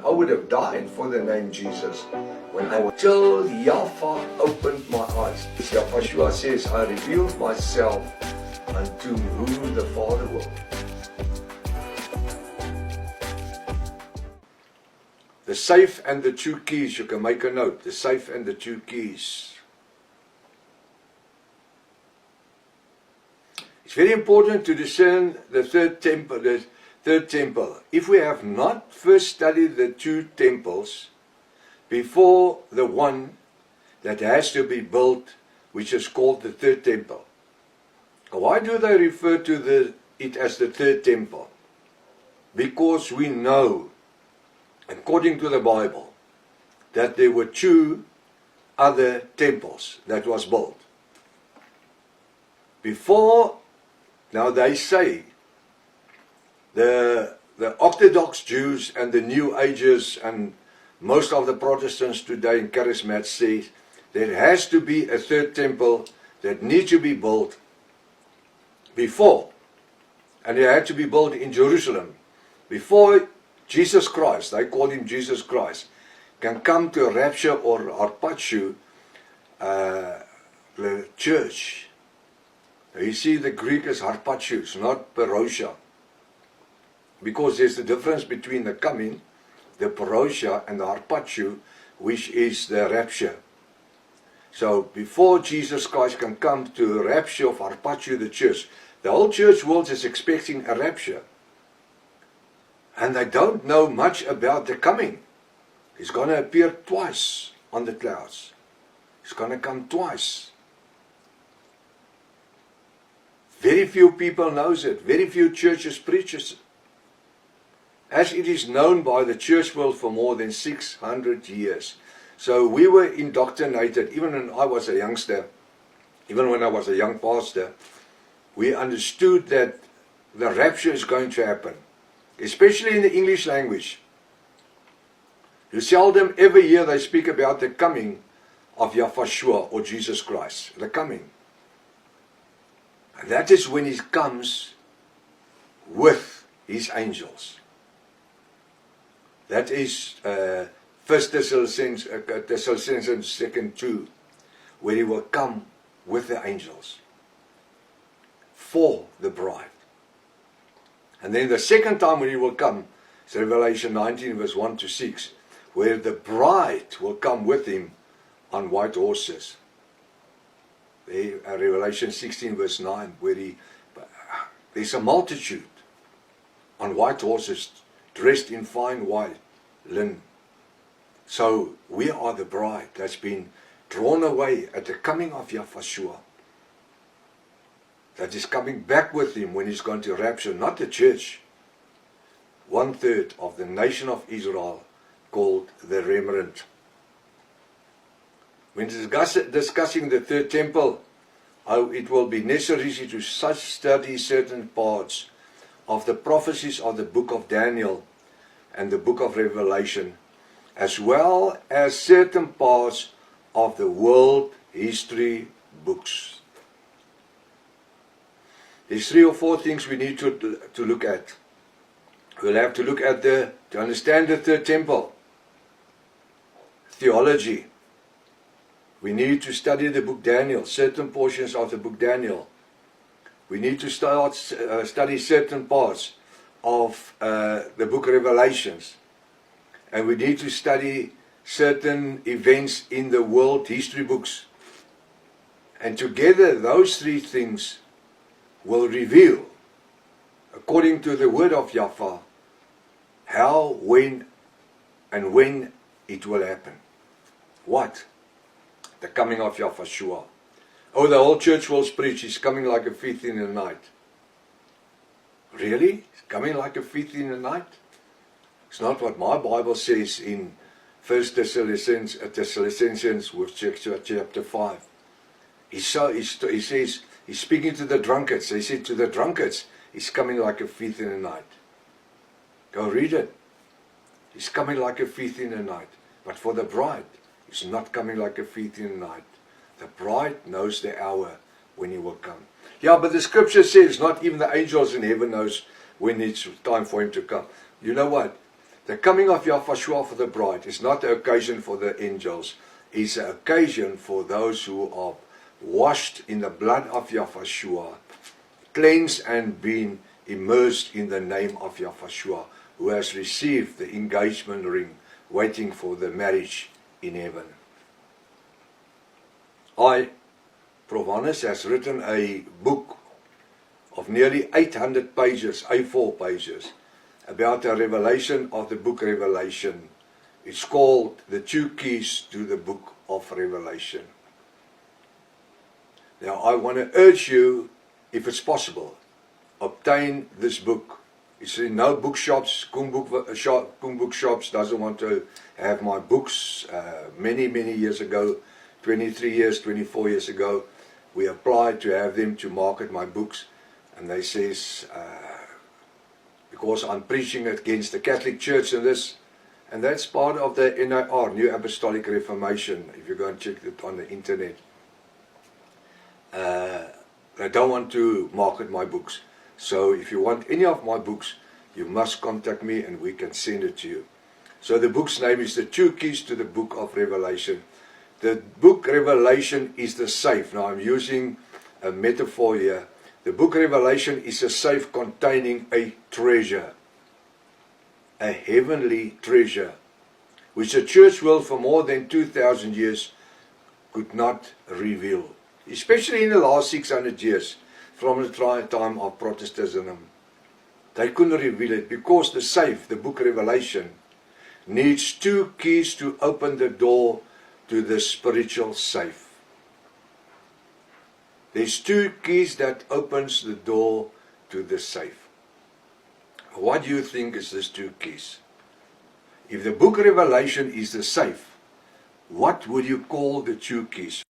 I would have died for the name Jesus until Yahweh opened my eyes. Yahshua says, I revealed myself unto who the Father will. The safe and the two keys, you can make a note. The safe and the two keys. It's very important to discern the third temple. If we have not first studied the two temples before the one that has to be built, which is called the third temple. Why do they refer to it as the third temple? Because we know, according to the Bible, that there were two other temples that was built. Before, now they say, the Orthodox Jews and the New Agers and most of the Protestants today in Charismats say there has to be a third temple that needs to be built before, and it had to be built in Jerusalem before Jesus Christ, they call him Jesus Christ, can come to rapture or harpazo the church. You see, the Greek is harpazo, not parousia. Because there's a difference between the coming, the parousia, and the harpazo, which is the rapture. So before Jesus Christ can come to rapture of harpazo the church, the whole church world is expecting a rapture. And they don't know much about the coming. He's going to appear twice on the clouds. He's going to come twice. Very few people knows it. Very few churches preaches it. As it is known by the church world for more than 600 years. So we were indoctrinated, even when I was a youngster, even when I was a young pastor, we understood that the rapture is going to happen. Especially in the English language. You seldom ever hear they speak about the coming of Yahshua or Jesus Christ. The coming. And that is when he comes with his angels. That is 1 Thessalonians 2, where he will come with the angels for the bride. And then the second time when he will come is Revelation 19 verse 1 to 6, where the bride will come with him on white horses. Revelation 16 verse 9, where there's a multitude on white horses dressed in fine white linen. So we are the bride that's been drawn away at the coming of Yahshua. That is coming back with him when he's going to rapture, not the church. 1/3 of the nation of Israel called the remnant. When discussing the third temple, it will be necessary to study certain parts of the prophecies of the book of Daniel and the book of Revelation, as well as certain parts of the world history books. There's 3 or 4 things we need to look at. We'll have to look at to understand the third temple. Theology. We need to study the book Daniel, certain portions of the book Daniel. We need to study certain parts of the book Revelations. And we need to study certain events in the world history books. And together those 3 things will reveal, according to the word of Yahweh, how, when it will happen. What? The coming of Yahshua. Oh, the whole church will preach, he's coming like a thief in the night. Really? He's coming like a thief in the night? It's not what my Bible says in 1 Thessalonians chapter 5. He says, he's speaking to the drunkards. He said to the drunkards, he's coming like a thief in the night. Go read it. He's coming like a thief in the night. But for the bride, he's not coming like a thief in the night. The bride knows the hour when he will come. Yeah, but the scripture says not even the angels in heaven knows when it's time for him to come. You know what? The coming of Yahushua for the bride is not the occasion for the angels. It's an occasion for those who are washed in the blood of Yahushua, cleansed and been immersed in the name of Yahushua, who has received the engagement ring, waiting for the marriage in heaven. Prof. Hannes, has written a book of nearly 800 pages, A4 pages, about the revelation of the book Revelation. It's called The Two Keys to the Book of Revelation. Now, I want to urge you, if it's possible, obtain this book. It's in no bookshops. Koen Bookshops doesn't want to have my books. Many years ago, 23 years, 24 years ago, we applied to have them to market my books, and they says, because I'm preaching against the Catholic Church and that's part of the NIR, New Apostolic Reformation, if you go and check it on the internet. They don't want to market my books. So if you want any of my books, you must contact me and we can send it to you. So the book's name is The Two Keys to the Book of Revelation. The book Revelation is the safe. Now I'm using a metaphor here. The book Revelation is a safe containing a treasure, a heavenly treasure, which the church world for more than 2,000 years could not reveal, especially in the last 600 years from the time of Protestantism. They couldn't reveal it because the safe, the book Revelation, needs two keys to open the door to the spiritual safe. There's two keys that opens the door to the safe. What do you think is these two keys? If the book Revelation is the safe, what would you call the two keys?